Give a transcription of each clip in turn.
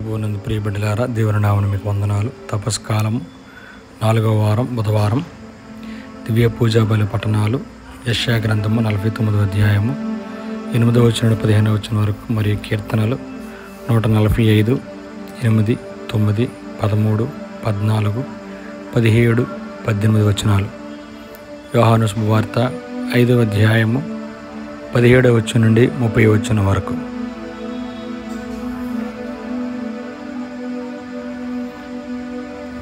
నందు ప్రియ బిడ్డలారా, దేవుని నామమున మీకు వందనాలు. తపస్కాలం 4వ వారం బుధవారం. దివ్య పూజా బలి పఠనాలు యెషయా గ్రంథము 49వ అధ్యాయము 8వ వచనం నుండి 15వ వచనం వరకు, మరియు కీర్తనలు 145, 8, 9, 13, 14, 17, 18 వచనాలు. యోహాను శుభవార్త 5వ అధ్యాయము 17వ వచనం నుండి 30వ వచనం వరకు.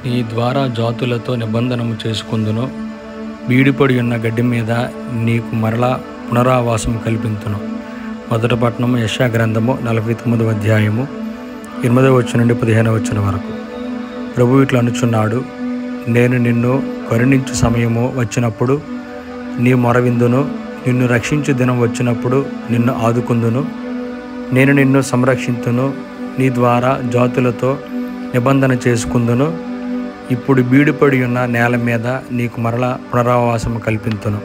నీ ద్వారా జాతులతో నిబంధనము చేసుకుందును, బీడిపడి ఉన్న గడ్డి మీద నీకు మరలా పునరావాసం కల్పించును. మొదటి పట్టణము యెషయా గ్రంథము 49వ అధ్యాయము 8వ వచనం నుండి 15వ వచనం వరకు. ప్రభువు ఇట్లా అనుచున్నాడు, నేను నిన్ను కరుణించు సమయము వచ్చినప్పుడు నీ మొరవిందును, నిన్ను రక్షించు దినం వచ్చినప్పుడు నిన్ను ఆదుకుందును. నేను నిన్ను సంరక్షించును, నీ ద్వారా జాతులతో నిబంధన చేసుకుందును. ఇప్పుడు బీడుపడి ఉన్న నేల మీద నీకు మరలా పునరావాసము కల్పించును.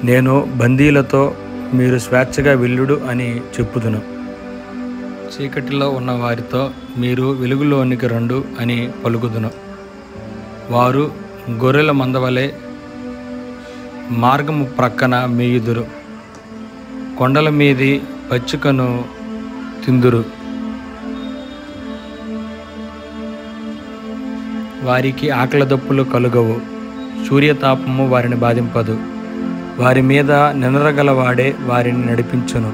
నేను బందీలతో మీరు స్వేచ్ఛగా వెళ్ళుడు అని చెప్పుదును. చీకటిలో ఉన్న వారితో మీరు వెలుగులోనికి రండు అని పలుకుదును. వారు గొర్రెల మందవలే మార్గము ప్రక్కన మేయుదురు, కొండల మీది పచ్చికను తిందురు. వారికి ఆకలి దప్పులు కలుగవు, సూర్యతాపము వారిని బాధింపదు. వారి మీద నెనరగలవాడే వారిని నడిపించును.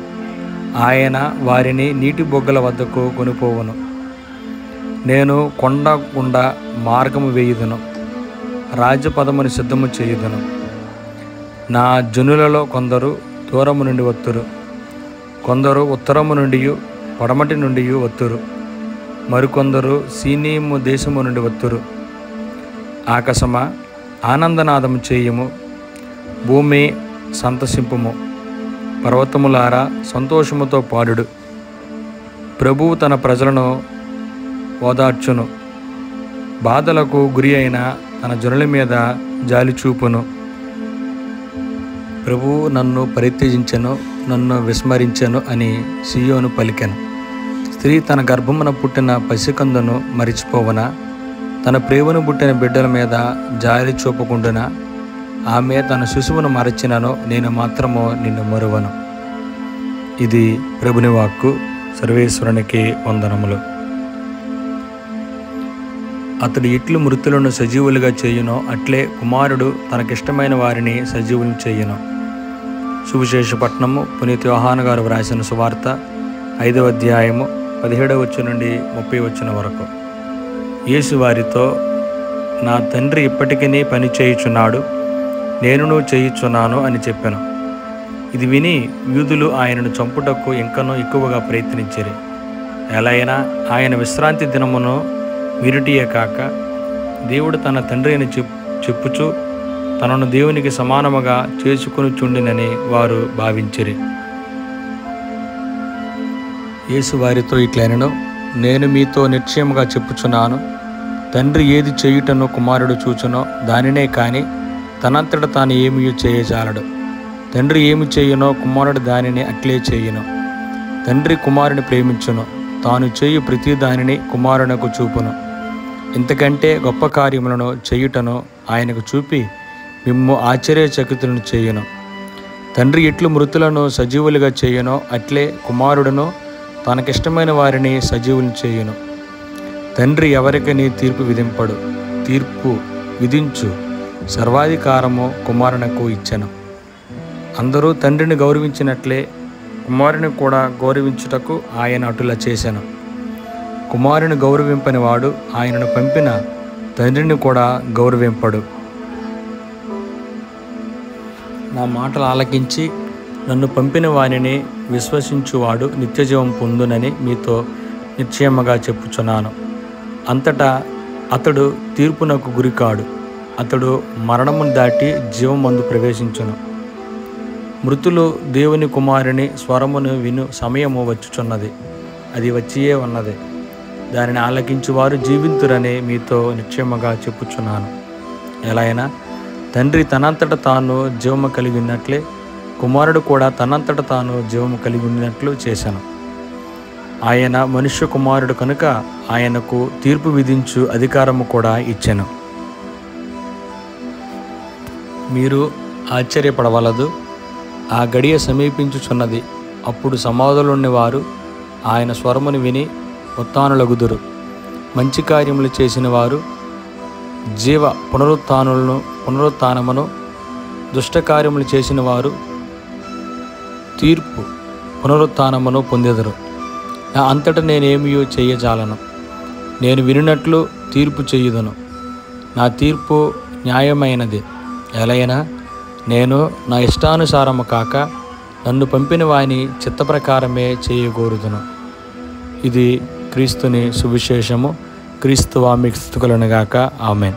ఆయన వారిని నీటి బొగ్గల వద్దకు కొనిపోవును. నేను కొండ గుండా మార్గము వేయుదును, రాజ్యపదమును సిద్ధము చేయుదును. నా జనులలో కొందరు దూరము నుండి వత్తురు, కొందరు ఉత్తరము నుండి పడమటి నుండి వత్తురు, మరికొందరు సీనీము దేశము నుండి వత్తురు. ఆకాశమా ఆనందనాదము చేయుము, భూమి సంతసింపుము, పర్వతములారా సంతోషముతో పాడుడు. ప్రభువు తన ప్రజలను ఓదార్చును, బాధలకు గురి అయిన తన జనుల మీద జాలి చూపును. ప్రభువు నన్ను పరిత్యజించెను, నన్ను విస్మరించెను అని సియోను పలికెను. స్త్రీ తన గర్భమున పుట్టిన పసికందును మరిచిపోవనా? తన ప్రేమను పుట్టిన బిడ్డల మీద జాలి చూపకుండునా? ఆమె తన శిశువును మరచినను, నేను మాత్రము నిన్ను మరువను. ఇది ప్రభుని వాక్కు. సర్వేశ్వరునికి వందనములు. అతడు ఎట్లు మృతులను సజీవులుగా చేయునో అట్లే కుమారుడు తనకిష్టమైన వారిని సజీవులు చేయును. సువిశేష పట్టణము పునీత యోహాను గారు వ్రాసిన సువార్త 5వ అధ్యాయము 17వ వచనం నుండి 30వ వచనం వరకు. యేసు వారితో, నా తండ్రి ఇప్పటికీ పని చేయుచున్నాడు, నేనును చేయుచున్నాను అని చెప్పాను. ఇది విని యూదులు ఆయనను చంపుటకు ఇంకనూ ఎక్కువగా ప్రయత్నించిరి. ఎలా అయినా ఆయన విశ్రాంతి దినమును విరుటియే కాక దేవుడు తన తండ్రి అని చెప్పుచు తనను దేవునికి సమానముగా చేసుకుని చుండినని వారు భావించిరి. యేసు వారితో ఇట్లనెను, నేను మీతో నిశ్చయముగా చెప్పుచున్నాను, తండ్రి ఏది చేయుటను కుమారుడు చూచునో దానినే కాని తనంతట తాను ఏమీ చేయజాలడు. తండ్రి ఏమి చేయునో కుమారుడు దానిని అట్లే చేయును. తండ్రి కుమారుని ప్రేమించును, తాను చేయు ప్రతి దానిని కుమారునకు చూపును. ఇంతకంటే గొప్ప కార్యములను చేయుటను ఆయనకు చూపి మిమ్ము ఆశ్చర్యచకితులను చేయును. తండ్రి ఎట్లు మృతులను సజీవులుగా చేయునో అట్లే కుమారుడును తనకిష్టమైన వారిని సజీవులు చేయును. తండ్రి ఎవరికని తీర్పు విధింపడు, తీర్పు విధించు సర్వాధికారము కుమారునకు ఇచ్చెను. అందరూ తండ్రిని గౌరవించినట్లే కుమారుని కూడా గౌరవించుటకు ఆయన అటులా చేశాను. కుమారుని గౌరవింపని వాడు ఆయనను పంపిన తండ్రిని కూడా గౌరవింపడు. నా మాటలు ఆలకించి నన్ను పంపిన వానిని విశ్వసించువాడు నిత్యజీవం పొందునని మీతో నిశ్చయముగా చెప్పుచున్నాను. అంతటా అతడు తీర్పునకు గురికాడు, అతడు మరణమును దాటి జీవమందు ప్రవేశించును. మృతులు దేవుని కుమారుని స్వరమును విను సమయము వచ్చుచున్నది, అది వచ్చియే ఉన్నది. దానిని ఆలకించువారు జీవింతురని మీతో నిశ్చయముగా చెప్పుచున్నాను. ఎలా అయినా తండ్రి తనంతట తాను జీవము కలిగి ఉన్నట్లే కుమారుడు కూడా తనంతట తాను జీవము కలిగి ఉన్నట్లు చేశాను. ఆయన మనుష్య కుమారుడు కనుక ఆయనకు తీర్పు విధించు అధికారము కూడా ఇచ్చెను. మీరు ఆశ్చర్యపడవలదు, ఆ గడియ సమీపించుచున్నది. అప్పుడు సమాధులున్న వారు ఆయన స్వరమును విని ఉత్థానులగుదురు. మంచి కార్యములు చేసిన వారు జీవ పునరుత్థానమును, దుష్టకార్యములు చేసిన వారు తీర్పు పునరుత్థానమును పొందెదరు. నా అంతటా నేనేమియో చేయజాలను. నేను వినినట్లు తీర్పు చేయుదును. నా తీర్పు న్యాయమైనది. ఎలైనా నేను నా ఇష్టానుసారము కాక నన్ను పంపిన వాని చిత్త ప్రకారమే చేయగోరుదును. ఇది క్రీస్తుని సువిశేషము. క్రీస్తువా మీకు స్తుతులనుగాక. ఆమేన్.